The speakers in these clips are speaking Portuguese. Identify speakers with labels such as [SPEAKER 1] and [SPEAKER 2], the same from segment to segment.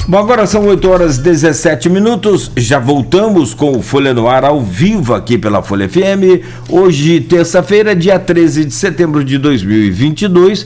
[SPEAKER 1] Bom, agora são 8h17, já voltamos com o Folha no Ar ao vivo aqui pela Folha FM, hoje terça-feira, dia 13 de setembro de 2022,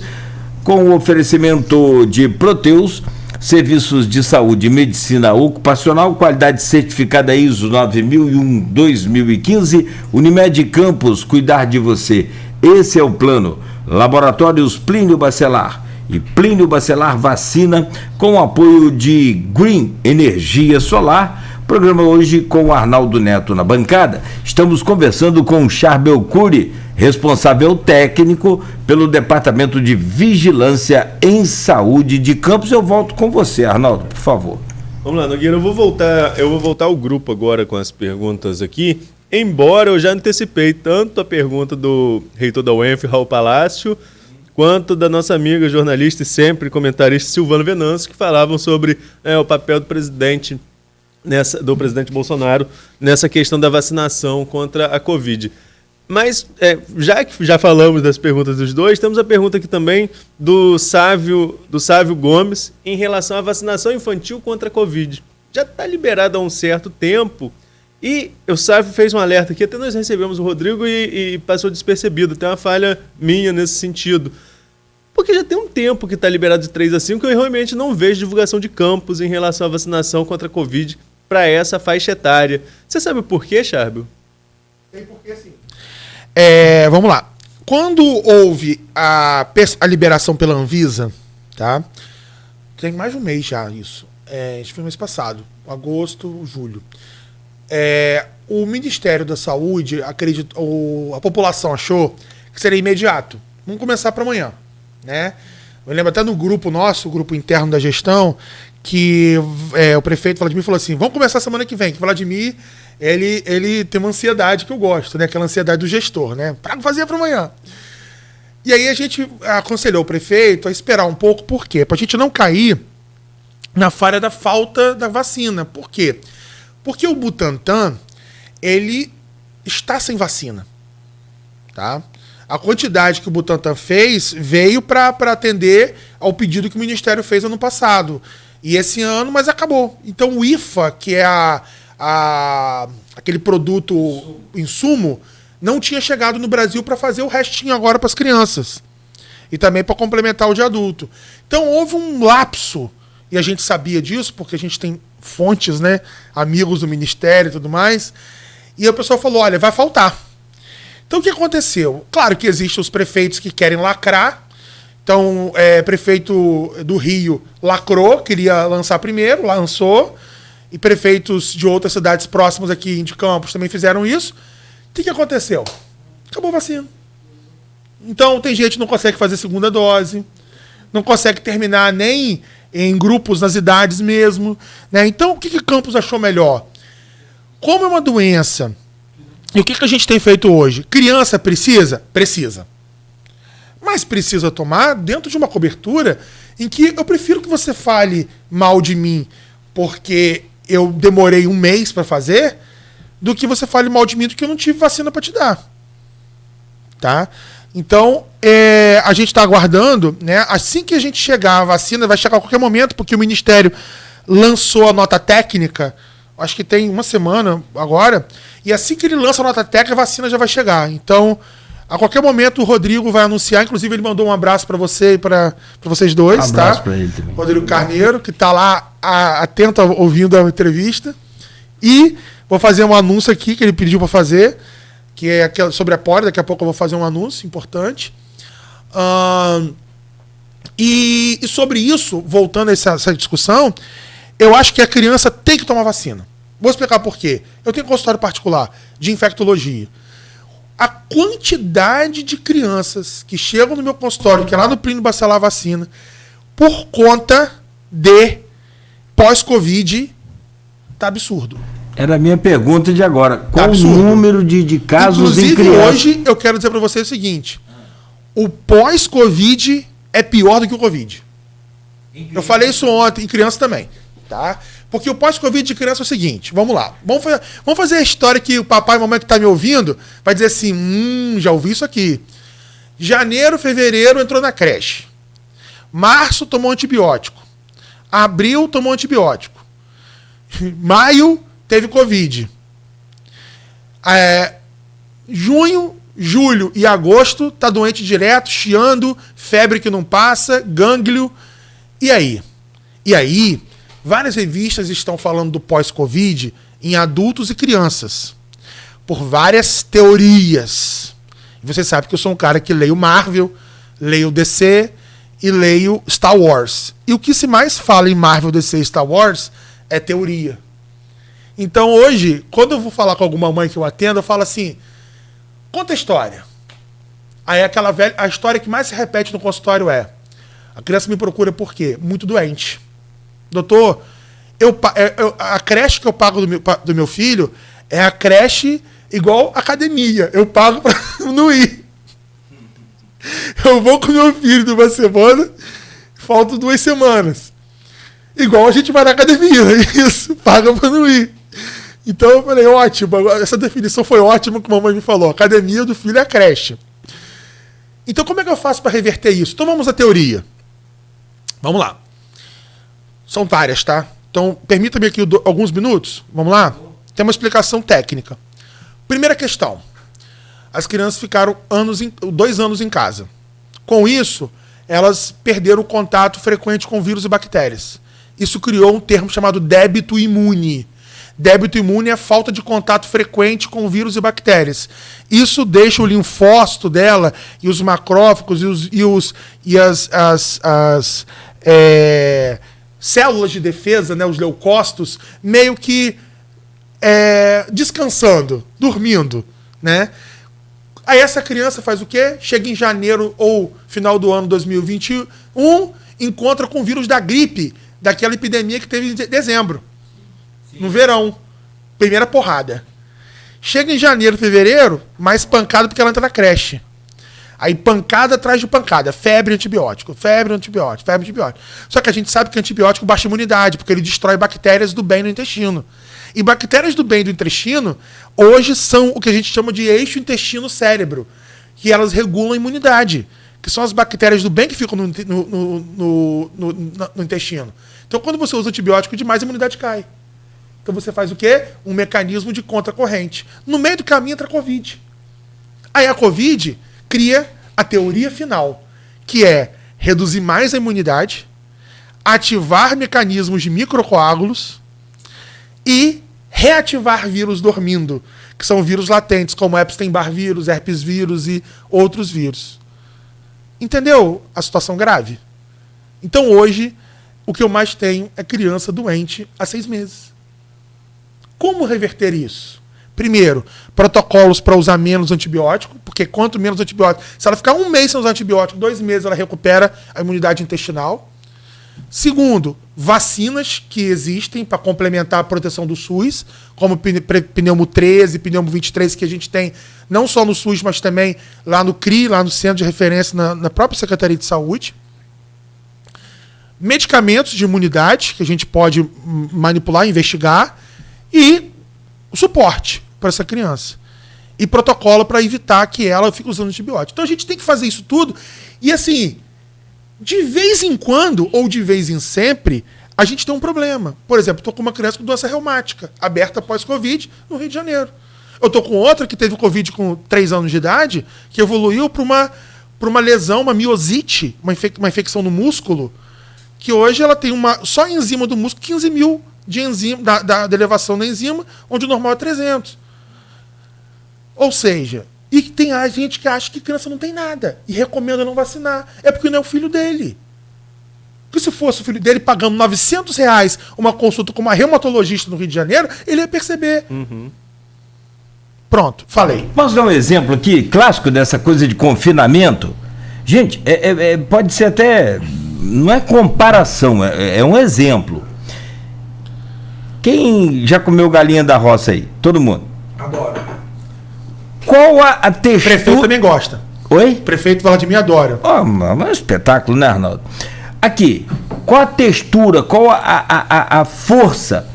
[SPEAKER 1] com o oferecimento de Proteus, serviços de saúde e medicina ocupacional, qualidade certificada ISO 9001-2015, Unimed Campos, cuidar de você, esse é o plano. Laboratórios Plínio Bacelar e Plínio Bacelar Vacina, com o apoio de Green Energia Solar. Programa hoje com o Arnaldo Neto na bancada. Estamos conversando com o Charbel Cury, responsável técnico pelo Departamento de Vigilância em Saúde de Campos. Eu volto com você, Arnaldo, por favor.
[SPEAKER 2] Vamos lá, Nogueira, eu vou voltar ao grupo agora com as perguntas aqui, embora eu já antecipei tanto a pergunta do reitor da UENF, Raul Palácio, quanto da nossa amiga jornalista e sempre comentarista Silvana Venâncio, que falavam sobre o papel do presidente Bolsonaro nessa questão da vacinação contra a Covid. Mas, já que já falamos das perguntas dos dois, temos a pergunta aqui também do Sávio Gomes em relação à vacinação infantil contra a Covid. Já está liberada há um certo tempo e o Sávio fez um alerta aqui, até nós recebemos o Rodrigo e passou despercebido, tem uma falha minha nesse sentido. Porque já tem um tempo que está liberado de 3 a 5 e eu realmente não vejo divulgação de campos em relação à vacinação contra a Covid para essa faixa etária. Você sabe por quê, Charbel?
[SPEAKER 3] Tem porquê sim. Vamos lá. Quando houve a liberação pela Anvisa, tá? Tem mais de um mês já isso. Acho que foi mês passado, agosto, julho. O Ministério da Saúde, a população achou que seria imediato. Vamos começar para amanhã, né? Eu lembro até no grupo nosso, o grupo interno da gestão, que o prefeito Vladimir falou assim, vamos começar semana que vem, que o Vladimir, ele tem uma ansiedade que eu gosto, né? Aquela ansiedade do gestor, né? Para fazer para amanhã. E aí a gente aconselhou o prefeito a esperar um pouco, por quê? Para a gente não cair na falha da falta da vacina. Por quê? Porque o Butantan, ele está sem vacina, tá? A quantidade que o Butantan fez veio para atender ao pedido que o Ministério fez ano passado. E esse ano, mas acabou. Então o IFA, que é aquele produto insumo, não tinha chegado no Brasil para fazer o restinho agora para as crianças. E também para complementar o de adulto. Então houve um lapso, e a gente sabia disso, porque a gente tem fontes, né, amigos do Ministério e tudo mais, e a pessoa falou, olha, vai faltar. Então o que aconteceu? Claro que existem os prefeitos que querem lacrar, então prefeito do Rio lacrou, queria lançar primeiro, lançou, e prefeitos de outras cidades próximas aqui de Campos também fizeram isso. O que aconteceu? Acabou a vacina. Então tem gente que não consegue fazer segunda dose, não consegue terminar nem em grupos nas idades mesmo, né? Então, o que Campos achou melhor? Como é uma doença, e o que a gente tem feito hoje? Criança precisa? Precisa. Mas precisa tomar dentro de uma cobertura em que eu prefiro que você fale mal de mim porque eu demorei um mês para fazer, do que você fale mal de mim porque eu não tive vacina para te dar. Tá? Então, a gente está aguardando, né? Assim que a gente chegar a vacina, vai chegar a qualquer momento, porque o Ministério lançou a nota técnica, acho que tem uma semana agora, e assim que ele lança a nota técnica, a vacina já vai chegar. Então, a qualquer momento o Rodrigo vai anunciar, inclusive ele mandou um abraço para você e para vocês dois, um abraço para ele também. Rodrigo Carneiro, que está lá atento ouvindo a entrevista. E vou fazer um anúncio aqui que ele pediu para fazer, que é sobre a poli, daqui a pouco eu vou fazer um anúncio importante. E sobre isso, voltando a essa discussão, eu acho que a criança tem que tomar vacina. Vou explicar por quê. Eu tenho consultório particular de infectologia. A quantidade de crianças que chegam no meu consultório, que é lá no Plínio Bacelar Vacina, por conta de pós-Covid, tá absurdo.
[SPEAKER 1] Era a minha pergunta de agora. Qual o número de casos em crianças?
[SPEAKER 3] Inclusive, hoje, eu quero dizer para vocês o seguinte. O pós-Covid é pior do que o Covid. Eu falei isso ontem, em criança também. Tá? Porque o pós-Covid de criança é o seguinte. Vamos lá. Vamos fazer a história que o papai e mamãe que está me ouvindo vai dizer assim, já ouvi isso aqui. Janeiro, fevereiro entrou na creche. Março tomou antibiótico. Abril tomou antibiótico. Maio teve Covid. Junho, julho e agosto tá doente direto, chiando, febre que não passa, gânglio. E aí? E aí, várias revistas estão falando do pós-Covid em adultos e crianças. Por várias teorias. Você sabe que eu sou um cara que leio Marvel, leio DC e leio Star Wars. E o que se mais fala em Marvel, DC e Star Wars é teoria. Então hoje, quando eu vou falar com alguma mãe que eu atendo, eu falo assim, conta a história. Aí aquela velha, a história que mais se repete no consultório é, a criança me procura por quê? Muito doente. Doutor, a creche que eu pago do meu filho é a creche igual academia. Eu pago pra não ir. Eu vou com meu filho de uma semana, faltam 2 semanas. Igual a gente vai na academia, isso, paga pra não ir. Então eu falei, ótimo, essa definição foi ótima que a mamãe me falou. A academia do filho é a creche. Então como é que eu faço para reverter isso? Então vamos à teoria. Vamos lá. São várias, tá? Então permita-me aqui alguns minutos. Vamos lá? Tem uma explicação técnica. Primeira questão. As crianças ficaram 2 anos em casa. Com isso, elas perderam o contato frequente com vírus e bactérias. Isso criou um termo chamado débito imune. Débito imune é a falta de contato frequente com vírus e bactérias. Isso deixa o linfócito dela e os macrófagos e as células de defesa, né, os leucócitos, meio que descansando, dormindo, né? Aí essa criança faz o quê? Chega em janeiro ou final do ano 2021, encontra com o vírus da gripe, daquela epidemia que teve em dezembro. Sim. No verão. Primeira porrada. Chega em janeiro, fevereiro, mais pancada porque ela entra na creche. Aí pancada atrás de pancada. Febre, antibiótico. Febre, antibiótico. Febre, antibiótico. Só que a gente sabe que antibiótico baixa a imunidade, porque ele destrói bactérias do bem no intestino. E bactérias do bem do intestino, hoje são o que a gente chama de eixo intestino-cérebro, que elas regulam a imunidade, que são as bactérias do bem que ficam no intestino. Então, quando você usa antibiótico demais, a imunidade cai. Então, você faz o quê? Um mecanismo de contracorrente. No meio do caminho entra a Covid. Aí a Covid cria a teoria final, que é reduzir mais a imunidade, ativar mecanismos de microcoágulos, e reativar vírus dormindo, que são vírus latentes, como Epstein-Barr vírus, herpes vírus e outros vírus. Entendeu a situação grave? Então hoje, o que eu mais tenho é criança doente há 6 meses. Como reverter isso? Primeiro, protocolos para usar menos antibiótico, porque quanto menos antibiótico, se ela ficar 1 mês sem usar antibiótico, 2 meses ela recupera a imunidade intestinal. Segundo, vacinas que existem para complementar a proteção do SUS, como pneumo 13, pneumo 23, que a gente tem não só no SUS, mas também lá no CRI, lá no Centro de Referência, na própria Secretaria de Saúde. Medicamentos de imunidade, que a gente pode manipular, investigar, e o suporte para essa criança. E protocolo para evitar que ela fique usando antibiótico. Então a gente tem que fazer isso tudo. E assim, de vez em quando, ou de vez em sempre, a gente tem um problema. Por exemplo, estou com uma criança com doença reumática, aberta pós-Covid, no Rio de Janeiro. Eu estou com outra que teve Covid com 3 anos de idade, que evoluiu para uma lesão, uma miosite, uma infecção no músculo, que hoje ela tem só enzima do músculo, 15 mil de enzima, da elevação da enzima, onde o normal é 300. Ou seja, e tem a gente que acha que criança não tem nada e recomenda não vacinar. É porque não é o filho dele. Porque se fosse o filho dele pagando R$900 uma consulta com uma reumatologista no Rio de Janeiro, ele ia perceber. Uhum. Pronto, falei.
[SPEAKER 1] Posso dar um exemplo aqui, clássico dessa coisa de confinamento? Gente, pode ser até... Não é comparação, é um exemplo. Quem já comeu galinha da roça aí? Todo mundo?
[SPEAKER 3] Adoro.
[SPEAKER 1] Qual a textura...
[SPEAKER 3] O prefeito também gosta.
[SPEAKER 1] Oi?
[SPEAKER 3] O prefeito Vladimir me adora.
[SPEAKER 1] Oh, mas é um espetáculo, né, Arnaldo? Aqui, qual a textura, qual a força,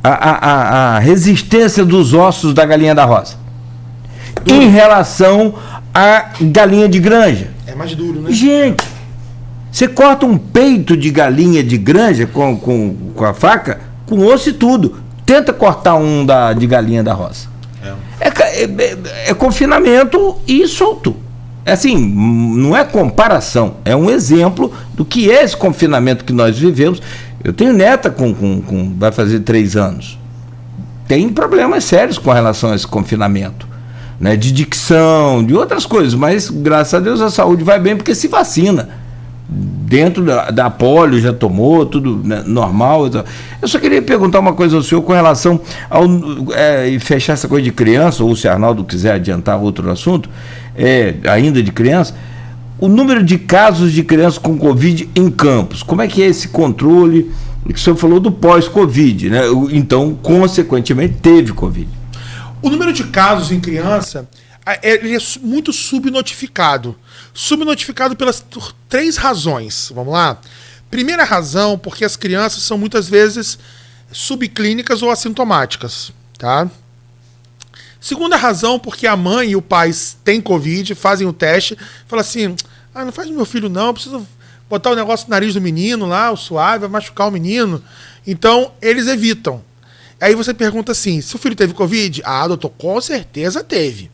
[SPEAKER 1] a resistência dos ossos da galinha da roça? Duro. Em relação à galinha de granja.
[SPEAKER 3] É mais duro, né?
[SPEAKER 1] Gente, Você corta um peito de galinha de granja com a faca, com osso e tudo. Tenta cortar um de galinha da roça. É confinamento e solto. Assim, não é comparação, é um exemplo do que é esse confinamento que nós vivemos. Eu tenho neta vai fazer 3 anos. Tem problemas sérios com relação a esse confinamento, né? De dicção, de outras coisas, mas graças a Deus a saúde vai bem porque se vacina. Dentro da polio já tomou, tudo, né, normal. Eu só queria perguntar uma coisa ao senhor com relação ao e fechar essa coisa de criança, ou se Arnaldo quiser adiantar outro assunto, ainda de criança, o número de casos de crianças com Covid em Campos. Como é que é esse controle? O senhor falou do pós-Covid, né? Então, consequentemente, teve Covid.
[SPEAKER 3] O número de casos em criança ele é muito subnotificado. Subnotificado por 3 razões. Vamos lá? Primeira razão, porque as crianças são muitas vezes subclínicas ou assintomáticas. Tá? Segunda razão, porque a mãe e o pai têm Covid, fazem o teste, falam assim, não faz no meu filho não, precisa botar o negócio no nariz do menino lá, o suave, vai machucar o menino. Então, eles evitam. Aí você pergunta assim, se o filho teve Covid? Doutor, com certeza teve.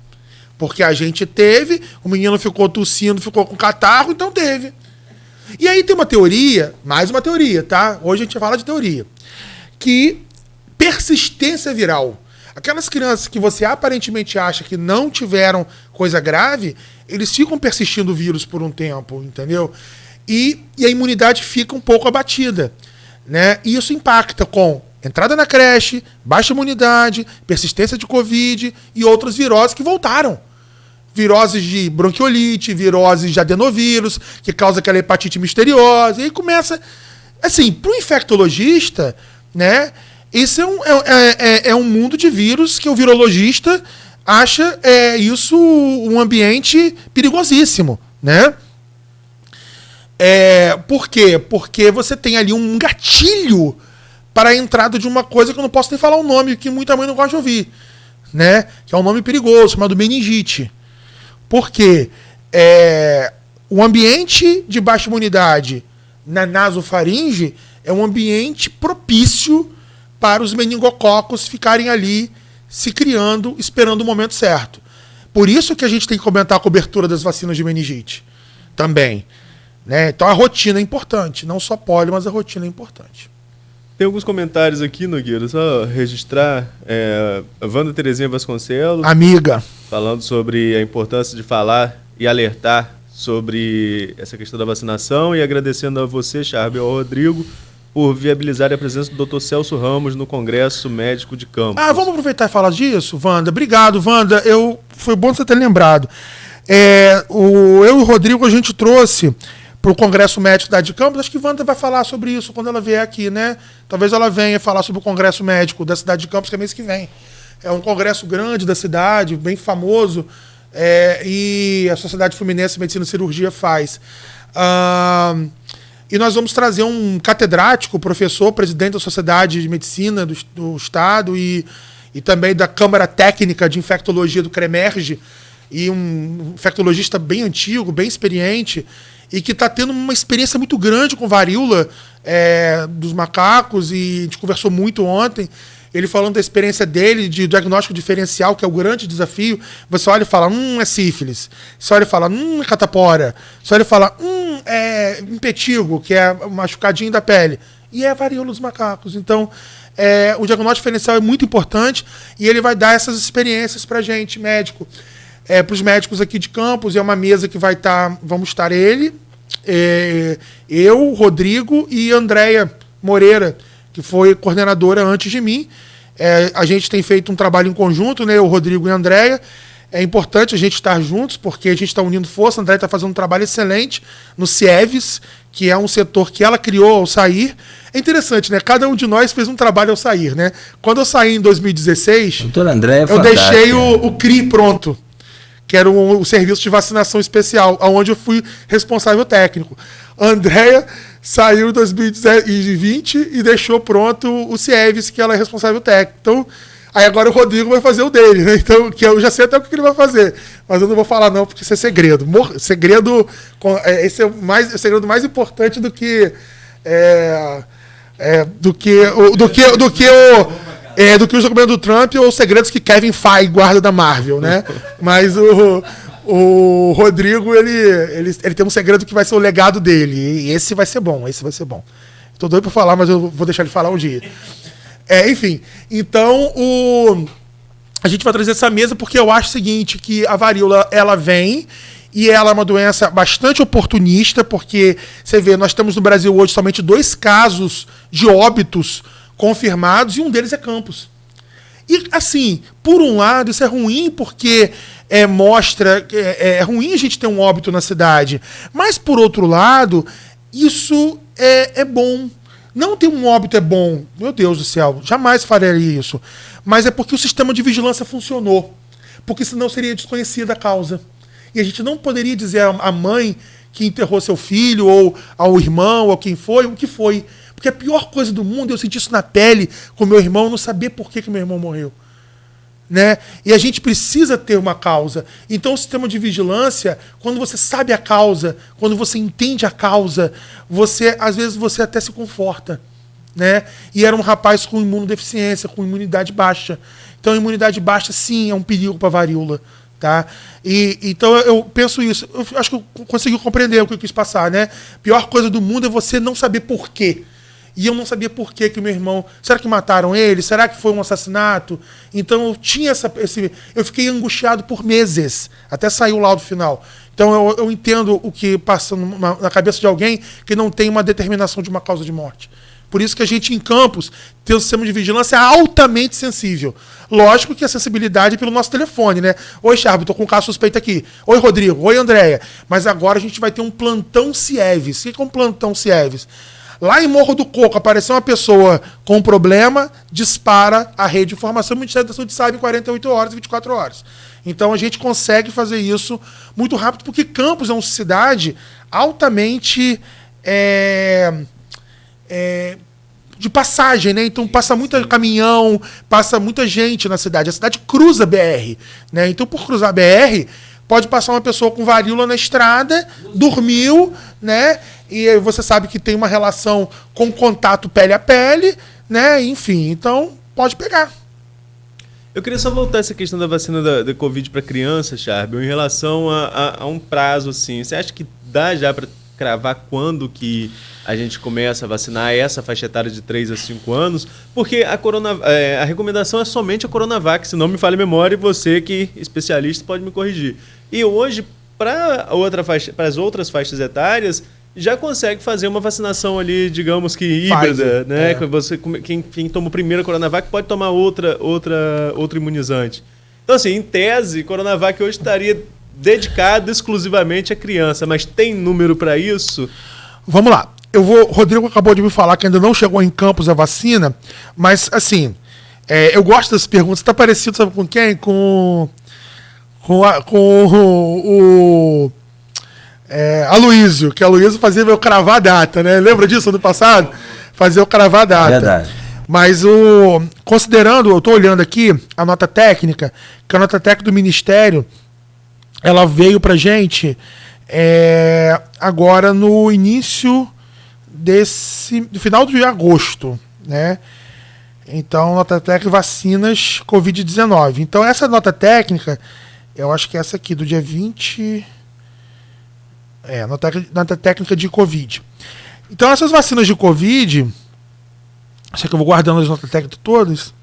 [SPEAKER 3] Porque a gente teve, o menino ficou tossindo, ficou com catarro, então teve. E aí tem uma teoria, mais uma teoria, tá? Hoje a gente fala de teoria. Que persistência viral. Aquelas crianças que você aparentemente acha que não tiveram coisa grave, eles ficam persistindo o vírus por um tempo, entendeu? E a imunidade fica um pouco abatida, né? E isso impacta com entrada na creche, baixa imunidade, persistência de Covid e outras viroses que voltaram. Viroses de bronquiolite, viroses de adenovírus, que causa aquela hepatite misteriosa. E aí começa... Assim, para o infectologista, né, isso é um mundo de vírus que o virologista acha isso um ambiente perigosíssimo, né? Por quê? Porque você tem ali um gatilho para a entrada de uma coisa que eu não posso nem falar o nome, que muita mãe não gosta de ouvir, né? Que é um nome perigoso, chamado meningite. Porque o ambiente de baixa imunidade na nasofaringe é um ambiente propício para os meningococos ficarem ali se criando, esperando o momento certo. Por isso que a gente tem que aumentar a cobertura das vacinas de meningite também, né? Então a rotina é importante, não só pólio, mas a rotina é importante.
[SPEAKER 2] Tem alguns comentários aqui, Nogueira, só registrar. A Wanda Terezinha Vasconcelos.
[SPEAKER 3] Amiga.
[SPEAKER 2] Falando sobre a importância de falar e alertar sobre essa questão da vacinação e agradecendo a você, Charbe, e ao Rodrigo, por viabilizar a presença do Dr. Celso Ramos no Congresso Médico de Campos.
[SPEAKER 3] Vamos aproveitar e falar disso, Wanda? Obrigado, Wanda. Foi bom você ter lembrado. Eu e o Rodrigo, a gente trouxe para o Congresso Médico da cidade de Campos. Acho que Wanda vai falar sobre isso quando ela vier aqui, né? Talvez ela venha falar sobre o Congresso Médico da cidade de Campos, que é mês que vem. É um congresso grande da cidade, bem famoso, e a Sociedade Fluminense de Medicina e Cirurgia faz. E nós vamos trazer um catedrático, professor, presidente da Sociedade de Medicina do Estado e também da Câmara Técnica de Infectologia do CREMERGE, e um infectologista bem antigo, bem experiente, e que está tendo uma experiência muito grande com varíola dos macacos, e a gente conversou muito ontem, ele falando da experiência dele de diagnóstico diferencial, que é o grande desafio. Você olha e fala, é sífilis. Você olha e fala, é catapora. Você olha e fala, é impetigo, que é machucadinho da pele. E é varíola dos macacos. Então, o diagnóstico diferencial é muito importante, e ele vai dar essas experiências para a gente, médico. Para os médicos aqui de Campos, é uma mesa que vamos estar ele, eu, Rodrigo e Andréia Moreira, que foi coordenadora antes de mim. A gente tem feito um trabalho em conjunto, né, o Rodrigo e a Andréia. É importante a gente estar juntos, porque a gente está unindo força. A Andréia está fazendo um trabalho excelente no CIEVES, que é um setor que ela criou ao sair. É interessante, né? Cada um de nós fez um trabalho ao sair, né? Quando eu saí em 2016,
[SPEAKER 1] doutora Andréia,
[SPEAKER 3] eu deixei o CRI pronto, que era o serviço de vacinação especial, onde eu fui responsável técnico. A Andréia saiu em 2020 e deixou pronto o CIEVES, que ela é responsável técnico. Então, Aí agora o Rodrigo vai fazer o dele, né? Então, que eu já sei até o que ele vai fazer. Mas eu não vou falar não, porque isso é segredo. Segredo, esse é o segredo mais importante do que o documento do Trump ou os segredos que Kevin Feige guarda da Marvel, né? Mas o Rodrigo, ele tem um segredo que vai ser o legado dele. E esse vai ser bom, Tô doido pra falar, mas eu vou deixar ele falar um dia. Enfim, então a gente vai trazer essa mesa porque eu acho o seguinte, que a varíola, ela vem e ela é uma doença bastante oportunista, porque você vê, nós temos no Brasil hoje somente 2 casos de óbitos confirmados e um deles é Campos. E, assim, por um lado, isso é ruim porque mostra que é ruim a gente ter um óbito na cidade. Mas, por outro lado, isso é bom. Não ter um óbito é bom. Meu Deus do céu, jamais faria isso. Mas é porque o sistema de vigilância funcionou. Porque senão seria desconhecida a causa. E a gente não poderia dizer à mãe que enterrou seu filho, ou ao irmão, ou quem foi, o que foi. Porque a pior coisa do mundo, eu senti isso na pele com meu irmão, não saber por que meu irmão morreu. Né? E a gente precisa ter uma causa. Então o sistema de vigilância, quando você sabe a causa, quando você entende a causa, às vezes você até se conforta. Né? E era um rapaz com imunodeficiência, com imunidade baixa. Então a imunidade baixa, sim, é um perigo para a varíola. Tá? Então eu penso isso. Eu acho que eu consegui compreender o que eu quis passar. Né? A pior coisa do mundo é você não saber por quê. E eu não sabia por que o meu irmão... Será que mataram ele? Será que foi um assassinato? Então eu tinha eu fiquei angustiado por meses, até sair o laudo final. Então eu entendo o que passa na cabeça de alguém que não tem uma determinação de uma causa de morte. Por isso que a gente, em Campos, tem um sistema de vigilância altamente sensível. Lógico que a sensibilidade é pelo nosso telefone, né? Oi, Charbo, estou com um caso suspeito aqui. Oi, Rodrigo. Oi, Andréia. Mas agora a gente vai ter um plantão CIEVES. O que é um plantão CIEVES? Lá em Morro do Coco, apareceu uma pessoa com um problema, dispara a rede de informação, o Ministério da Saúde sabe em 48 horas, 24 horas. Então a gente consegue fazer isso muito rápido, porque Campos é uma cidade altamente de passagem, né? Então passa muito caminhão, passa muita gente na cidade. A cidade cruza a BR, né? Então por cruzar a BR, pode passar uma pessoa com varíola na estrada, dormiu, né? E você sabe que tem uma relação com contato pele a pele, né? Enfim, então pode pegar.
[SPEAKER 2] Eu queria só voltar a essa questão da vacina da Covid para criança, Charbel, em relação a um prazo, assim. Você acha que dá já para cravar quando que a gente começa a vacinar essa faixa etária de 3 a 5 anos? Porque a recomendação é somente a Coronavac, se não me falha a memória, e você que é especialista pode me corrigir. E hoje, para as outras faixas etárias, já consegue fazer uma vacinação ali, digamos que híbrida, né? Quem toma o primeiro Coronavac pode tomar outro imunizante. Então, assim, em tese, Coronavac hoje estaria dedicado exclusivamente à criança, mas tem número para isso?
[SPEAKER 3] Vamos lá. Rodrigo acabou de me falar que ainda não chegou em Campos a vacina, mas, assim, eu gosto dessas perguntas. Está parecido, sabe com quem? Com o Aloysio, que Aloysio fazia eu cravar a data, né? Lembra disso ano passado? Fazia eu cravar a data.
[SPEAKER 1] Verdade.
[SPEAKER 3] Mas considerando, eu estou olhando aqui a nota técnica, que a nota técnica do Ministério, ela veio pra gente agora no início do final de agosto, né? Então, nota técnica vacinas Covid-19. Então, essa nota técnica, eu acho que é essa aqui, do dia 20... nota técnica de Covid. Então, essas vacinas de Covid, acho que eu vou guardando as notas técnicas todas,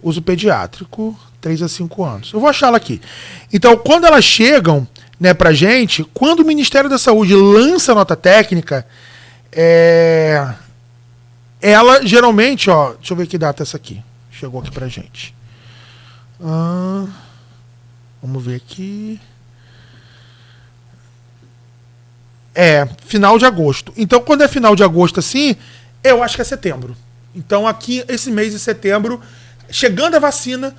[SPEAKER 3] uso pediátrico, 3 a 5 anos. Eu vou achá-la aqui. Então, quando elas chegam, né, pra gente, quando o Ministério da Saúde lança a nota técnica, ela geralmente, deixa eu ver que data é essa aqui. Chegou aqui pra gente. Vamos ver aqui. Final de agosto. Então, quando é final de agosto assim, eu acho que é setembro. Então, aqui, esse mês de setembro, chegando a vacina,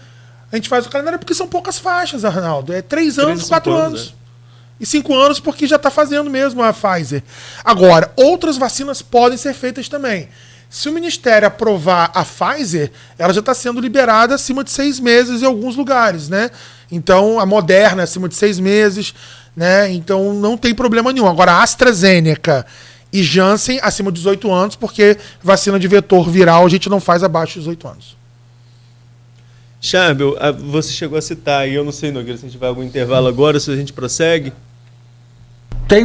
[SPEAKER 3] a gente faz o calendário, porque são poucas faixas, Arnaldo. 3 anos, 4 anos. E 5 anos, porque já está fazendo mesmo a Pfizer. Agora, outras vacinas podem ser feitas também. Se o Ministério aprovar a Pfizer, ela já está sendo liberada acima de 6 meses em alguns lugares, né? Então, a Moderna é acima de 6 meses, né? Então, não tem problema nenhum. Agora, a AstraZeneca e Janssen acima de 18 anos, porque vacina de vetor viral a gente não faz abaixo de 18 anos.
[SPEAKER 2] Charbel, você chegou a citar, e eu não sei, Nogueira, se a gente vai algum intervalo agora, se a gente prossegue.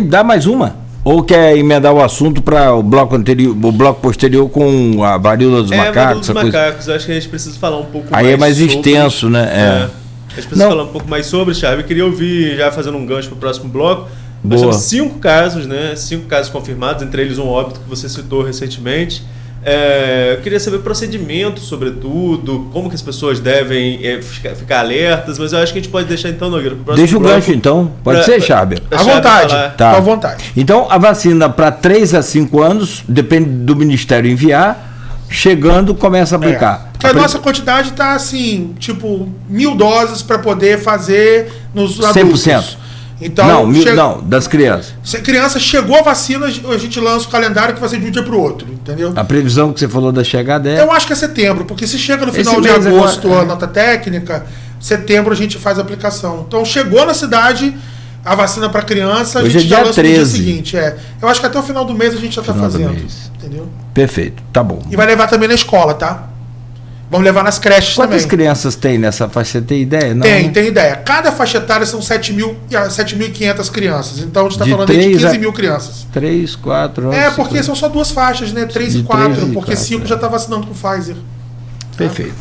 [SPEAKER 1] Dá mais uma? Ou quer emendar o assunto para o bloco anterior, o bloco posterior com a varíola dos macacos?
[SPEAKER 2] A varíola dos macacos, eu acho que a gente precisa falar um pouco mais.
[SPEAKER 1] Aí é mais
[SPEAKER 2] sobre,
[SPEAKER 1] extenso, né?
[SPEAKER 2] A gente precisa falar um pouco mais sobre, Charbel. Eu queria ouvir, já fazendo um gancho para o próximo bloco. Nós temos 5 casos, né? 5 casos confirmados, entre eles um óbito que você citou recentemente. Eu queria saber procedimentos, sobretudo, como que as pessoas devem ficar alertas, mas eu acho que a gente pode deixar então, Nogueira, pro próximo
[SPEAKER 1] Deixa o gancho então, pode ser, Charbel?
[SPEAKER 3] À vontade,
[SPEAKER 1] tá.
[SPEAKER 3] À vontade.
[SPEAKER 1] Então, a vacina para 3 a 5 anos, depende do Ministério enviar, chegando, começa a aplicar.
[SPEAKER 3] A nossa quantidade está assim, tipo, 1.000 doses para poder fazer nos adultos.
[SPEAKER 1] 100%.
[SPEAKER 3] Então,
[SPEAKER 1] não, das crianças.
[SPEAKER 3] Se a criança chegou a vacina, a gente lança o calendário que vai ser de um dia para o outro, entendeu?
[SPEAKER 1] A previsão que você falou da chegada é...
[SPEAKER 3] Eu acho que é setembro, porque se chega no final de agosto a nota técnica, setembro a gente faz a aplicação. Então chegou na cidade a vacina para criança,
[SPEAKER 1] hoje
[SPEAKER 3] a gente já lança
[SPEAKER 1] 13.
[SPEAKER 3] no dia seguinte. Eu acho que até o final do mês a gente já está fazendo. Entendeu?
[SPEAKER 1] Perfeito, tá bom.
[SPEAKER 3] E vai levar também na escola, tá? Vamos levar nas creches também.
[SPEAKER 1] Quantas crianças tem nessa faixa? Você tem ideia? Não,
[SPEAKER 3] tem ideia. Cada faixa etária são 7.500 crianças. Então a gente está falando aí de 15 mil crianças.
[SPEAKER 1] 3, 4...
[SPEAKER 3] porque são só 2 faixas, né? 3 e 4, porque 5 já está vacinando com Pfizer.
[SPEAKER 1] Perfeito.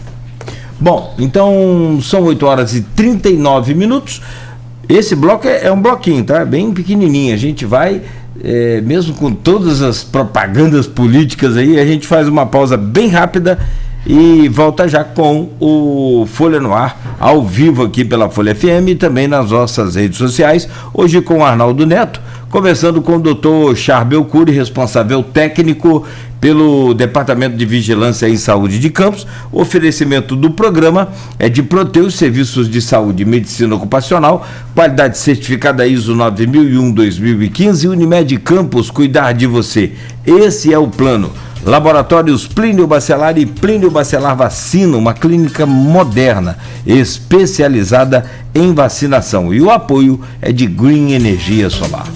[SPEAKER 1] Bom, então são 8 horas e 39 minutos. Esse bloco é um bloquinho, tá? Bem pequenininho. A gente vai, mesmo com todas as propagandas políticas aí, a gente faz uma pausa bem rápida e volta já com o Folha no Ar, ao vivo aqui pela Folha FM e também nas nossas redes sociais. Hoje com o Arnaldo Neto, conversando com o Dr. Charbel Cury, responsável técnico pelo Departamento de Vigilância em Saúde de Campos. O oferecimento do programa é de Proteus Serviços de Saúde e Medicina Ocupacional, qualidade certificada ISO 9001-2015, Unimed Campos, cuidar de você. Esse é o plano. Laboratórios Plínio Bacelar e Plínio Bacelar Vacina, uma clínica moderna, especializada em vacinação. E o apoio é de Green Energia Solar.